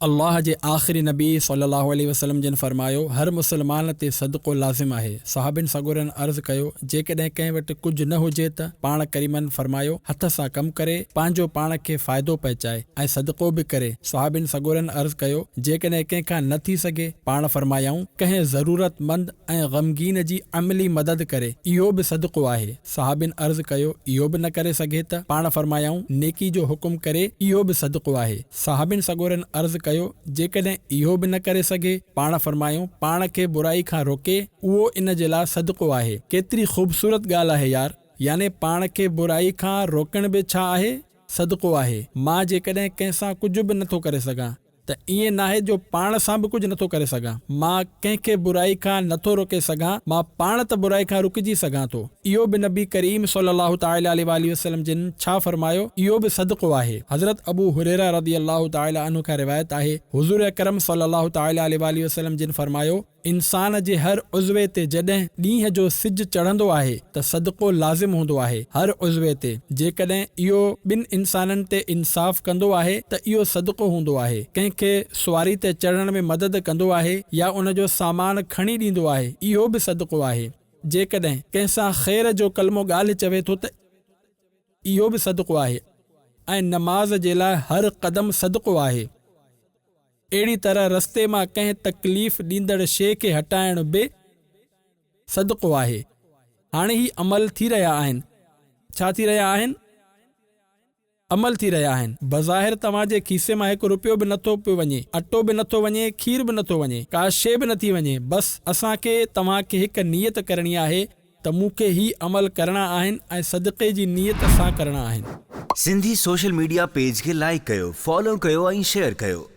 अल्लाह जे आख़िरी नबी सल्लल्लाहु अलैहि वसल्लम जिन फरमायो, हर मुसलमान ते सदको लाज़िम आहे। सहाबिन सगोरन अर्ज़ कयो, जेकॾहिं कंहिं वटि कुझु न हुजे त पाण करीमन फरमायो, हथ सां कमु करे पंहिंजो पाण खे फ़ाइदो पहुचाए ऐं सदको बि करे। सहाबिन सगोरन अर्ज़ कयो, जेकॾहिं कंहिंखां न थी सघे पाण फरमायाऊं, कंहिं ज़रूरतमंद ऐं ग़मगीन जी अमली मदद करे, इहो बि सदको आहे। सहाबिन अर्ज़ कयो, इहो बि न करे सघे त पाण फरमायाऊं, नेकी जो हुकुम करे, इहो बि सदको आहे। सहाबिन सगोरन अर्ज़ कयो, जेकॾहिं इहो बि न करे सघे पाण फरमायूं, पाण खे बुराई खां रोके, उहो इन जे लाइ सदको आहे। केतिरी ख़ूबसूरत ॻाल्हि आहे यार, याने पाण खे बुराई खां रोकण बि छा आहे, सदको आहे। मां जेकॾहिं कंहिंसां कुझु बि नथो करे सघां त ईअं नाहे जो पाण सां बि कुझु नथो करे सघां। मां कंहिंखे बुराई खां नथो रोके सघां, मां पाण त बुराई खां रुकजी सघां थो। इहो बि नबी करीम सल्लल्लाहु तआला अलैहि वसल्लम जिन छा फरमायो, इहो बि सदको आहे। हज़रत अबू हुरैरा रज़ियल्लाहु तआला अन्हु खां रिवायत आहे, हुज़ूर अकरम सल्लल्लाहु तआला अलैहि वसल्लम जिन फरमायो, इंसान जे हर उज़वे ते जॾहिं ॾींहं जो सिज चढ़ंदो आहे त सदको लाज़िम हूंदो आहे, हर उज़वे ते। जेकॾहिं इहो ॿिनि इंसाननि ते इंसाफ़ कंदो आहे त इहो सदको हूंदो आहे। कंहिंखे सुवारी ते चढ़ण में मदद कंदो आहे या उन जो सामान खणी ॾींदो आहे, इहो बि सदको आहे। जेकॾहिं कंहिंसां ख़ैर जो कलमो ॻाल्हि चवे थो त इहो बि सदको आहे। ऐं नमाज़ जे लाइ हर क़दम सदको आहे। अहिड़ी तरह रस्ते मां कंहिं तकलीफ़ ॾींदड़ शइ खे हटाइण बि सदको आहे। हाणे ही अमल थी रहिया आहिनि। छा थी रहिया आहिनि? अमल थी रहिया आहिनि। बज़ाहिर तव्हांजे खीसे मां हिकु रुपयो बि नथो पियो वञे, अटो बि नथो वञे, खीर बि नथो वञे, का शइ बि नथी वञे। बसि असांखे तव्हांखे हिकु नियत करणी आहे त मूंखे ही अमल करणा आहिनि ऐं सदक़े जी नियत सां करणा आहिनि। सिंधी सोशल मीडिया पेज खे लाइक कयो, फॉलो कयो ऐं शेयर कयो।